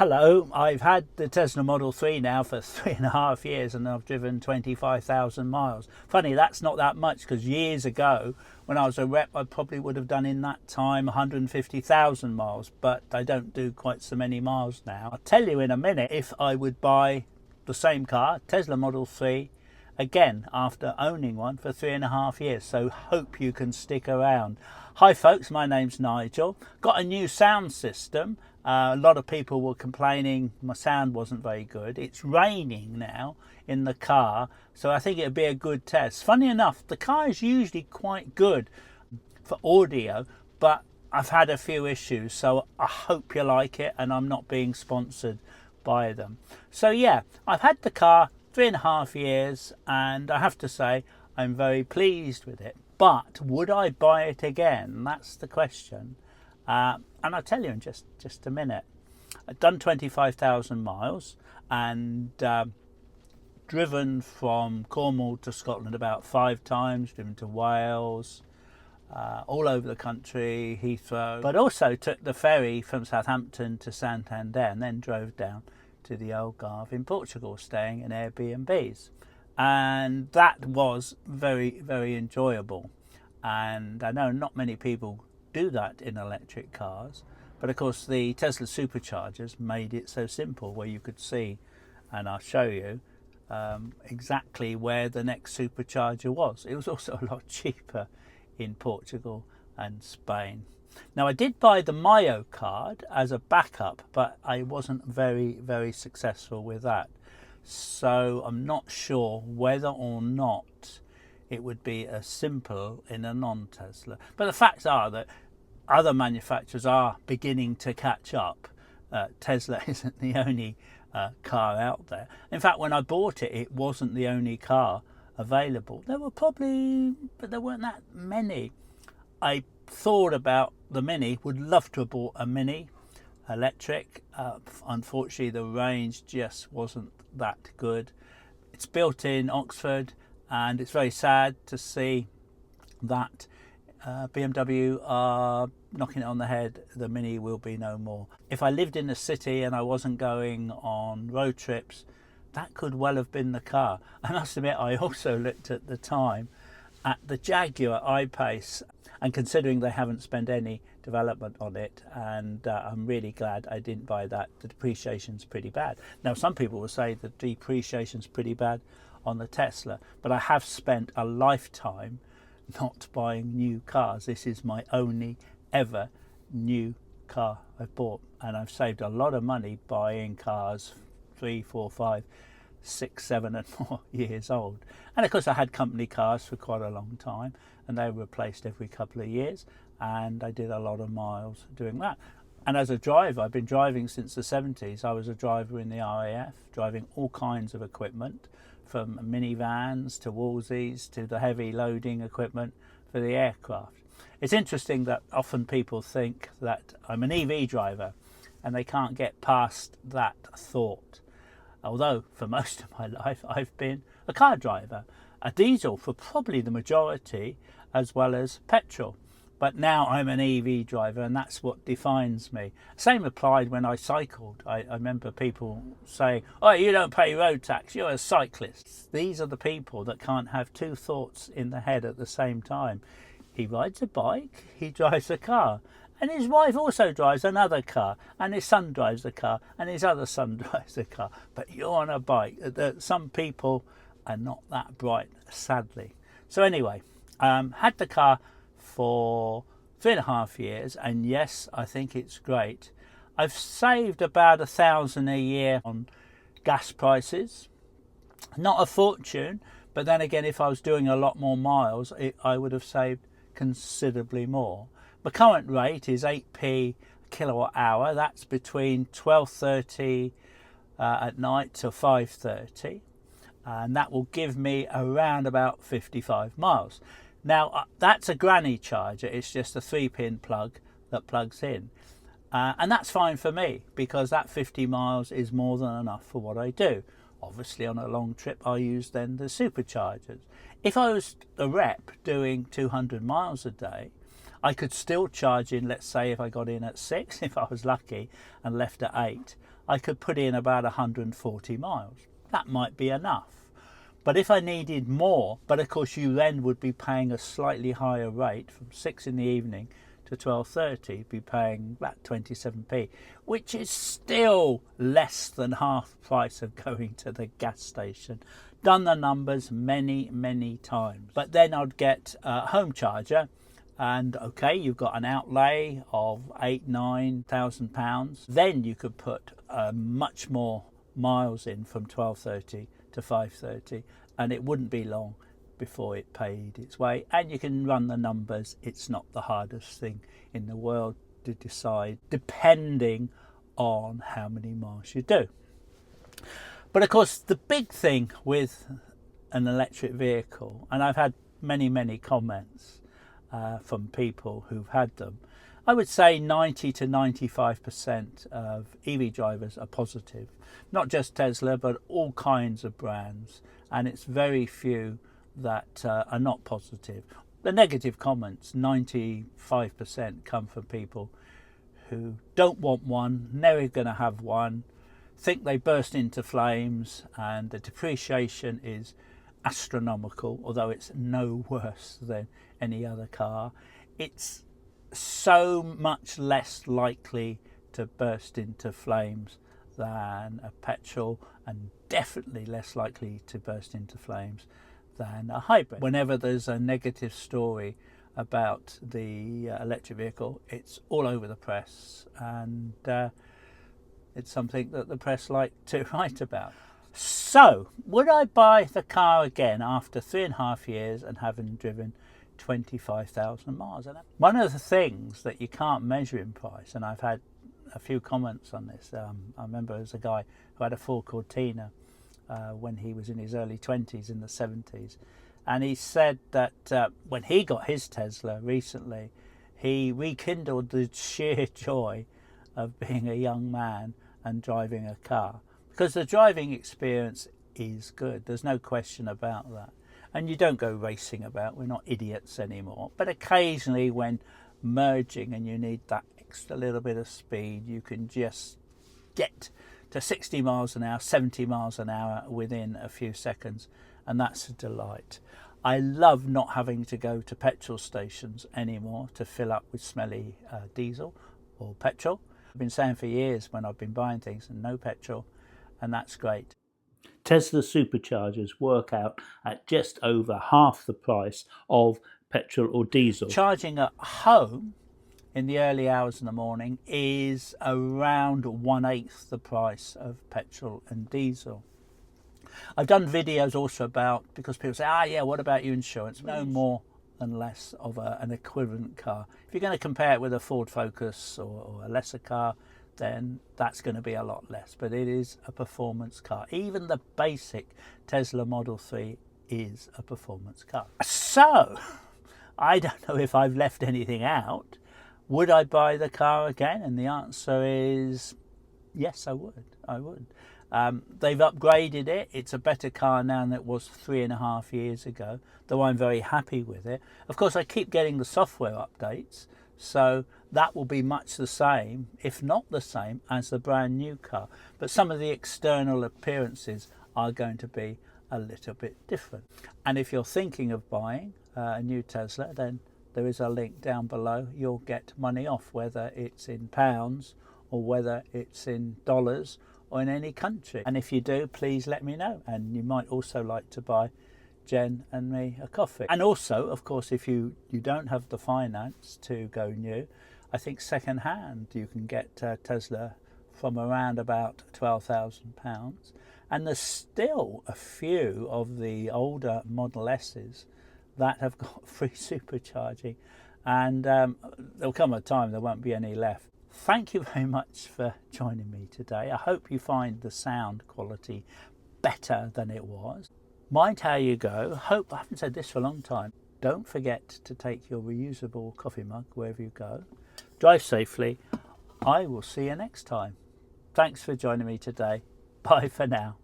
Hello, I've had the Tesla Model 3 now for 3.5 years and I've driven 25,000 miles. Funny, that's not that much because years ago when I was a rep I probably would have done in that time 150,000 miles, but I don't do quite so many miles now. I'll tell you in a minute if I would buy the same car, Tesla Model 3, again after owning one for 3.5 years, so hope you can stick around. Hi folks, my name's Nigel. Got a new sound system. A lot of people were complaining my sound wasn't very good. It's raining now in the car, so I think it'd be a good test. Funny enough, the car is usually quite good for audio, but I've had a few issues, so I hope you like it, and I'm not being sponsored by them. So yeah, I've had the car 3.5 years and I have to say I'm very pleased with it. But would I buy it again? That's the question. And I'll tell you in just a minute. I've done 25,000 miles and driven from Cornwall to Scotland about 5 times, driven to Wales, all over the country, Heathrow, but also took the ferry from Southampton to Santander and then drove down to the Algarve in Portugal, staying in Airbnbs. And that was very, very enjoyable. And I know not many people do that in electric cars, but of course the Tesla superchargers made it so simple, where you could see, and I'll show you exactly where the next supercharger was. It was also a lot cheaper in Portugal and Spain. Now I did buy the Myo card as a backup, but I wasn't very successful with that, so I'm not sure whether or not it would be as simple in a non-Tesla. But the facts are that other manufacturers are beginning to catch up. Tesla isn't the only car out there. In fact, when I bought it, it wasn't the only car available. There were probably, but there weren't that many. I thought about the Mini, would love to have bought a Mini electric. Unfortunately, the range just wasn't that good. It's built in Oxford, and it's very sad to see that BMW are knocking it on the head. The Mini will be no more. If I lived in a city and I wasn't going on road trips, that could well have been the car. I must admit, I also looked at the time at the Jaguar I-Pace, and considering they haven't spent any development on it, and I'm really glad I didn't buy that. The depreciation's pretty bad. Now some people will say the depreciation's pretty bad on the Tesla, but I have spent a lifetime not buying new cars. This is my only ever new car I've bought, and I've saved a lot of money buying cars 3, 4, 5, 6, 7 and more years old. And of course I had company cars for quite a long time, and they were replaced every couple of years, and I did a lot of miles doing that. And as a driver, I've been driving since the 70s. I was a driver in the RAF, driving all kinds of equipment, from minivans to Wolseley's to the heavy loading equipment for the aircraft. It's interesting that often people think that I'm an EV driver and they can't get past that thought. Although for most of my life I've been a car driver, a diesel for probably the majority, as well as petrol. But now I'm an EV driver, and that's what defines me. Same applied when I cycled. I remember people saying, oh, you don't pay road tax, you're a cyclist. These are the people that can't have two thoughts in the head at the same time. He rides a bike, he drives a car, and his wife also drives another car, and his son drives a car, and his other son drives a car. But you're on a bike. Some people are not that bright, sadly. So anyway, had the car for 3.5 years, and yes, I think it's great. I've saved about 1,000 a year on gas prices. Not a fortune, but then again, if I was doing a lot more miles, I would have saved considerably more. The current rate is 8p kilowatt hour. That's between 12:30 at night to 5:30, and that will give me around about 55 miles. Now that's a granny charger. It's just a 3-pin plug that plugs in, and that's fine for me because that 50 miles is more than enough for what I do. Obviously on a long trip I use then the superchargers. If I was a rep doing 200 miles a day, I could still charge in, let's say if I got in at 6, if I was lucky, and left at 8, I could put in about 140 miles. That might be enough. But if I needed more, but of course you then would be paying a slightly higher rate from 6 in the evening to 12:30, be paying about 27p, which is still less than half the price of going to the gas station. Done the numbers many times. But then I'd get a home charger, and okay, you've got an outlay of £8,000–9,000. Then you could put much more miles in from 12:30 to 5:30, and it wouldn't be long before it paid its way. And you can run the numbers. It's not the hardest thing in the world to decide, depending on how many miles you do. But of course, the big thing with an electric vehicle, and I've had many comments from people who've had them, I would say 90 to 95% of EV drivers are positive. Not just Tesla, but all kinds of brands. And it's very few that are not positive. The negative comments, 95%, come from people who don't want one, never going to have one, think they burst into flames, and the depreciation is astronomical, although it's no worse than any other car. It's so much less likely to burst into flames than a petrol, and definitely less likely to burst into flames than a hybrid. Whenever there's a negative story about the electric vehicle, it's all over the press, and it's something that the press like to write about. So, would I buy the car again after 3.5 years and having driven 25,000 miles? And one of the things that you can't measure in price, and I've had a few comments on this. I remember there's a guy who had a Ford Cortina when he was in his early 20s, in the 70s, and he said that when he got his Tesla recently, he rekindled the sheer joy of being a young man and driving a car, because the driving experience is good. There's no question about that. And you don't go racing about, we're not idiots anymore, but occasionally when merging and you need that extra little bit of speed, you can just get to 60 miles an hour, 70 miles an hour within a few seconds, and that's a delight. I love not having to go to petrol stations anymore to fill up with smelly diesel or petrol. I've been saying for years when I've been buying things, and no petrol, and that's great. Tesla superchargers work out at just over half the price of petrol or diesel. Charging at home in the early hours in the morning is around 1/8 the price of petrol and diesel. I've done videos also about, because people say, yeah, what about your insurance? No more than less of an equivalent car. If you're going to compare it with a Ford Focus or a lesser car, then that's going to be a lot less. But it is a performance car. Even the basic Tesla Model 3 is a performance car. So, I don't know if I've left anything out. Would I buy the car again? And the answer is yes, I would. They've upgraded it. It's a better car now than it was 3.5 years ago, though I'm very happy with it. Of course, I keep getting the software updates, so that will be much the same, if not the same, as the brand new car. But some of the external appearances are going to be a little bit different. And if you're thinking of buying a new Tesla, then there is a link down below. You'll get money off, whether it's in pounds or whether it's in dollars or in any country. And if you do, please let me know. And you might also like to buy Jen and me a coffee. And also, of course, if you don't have the finance to go new, I think second hand you can get Tesla from around about £12,000. And there's still a few of the older Model S's that have got free supercharging, and there'll come a time there won't be any left. Thank you very much for joining me today. I hope you find the sound quality better than it was. Mind how you go. I haven't said this for a long time. Don't forget to take your reusable coffee mug wherever you go. Drive safely. I will see you next time. Thanks for joining me today. Bye for now.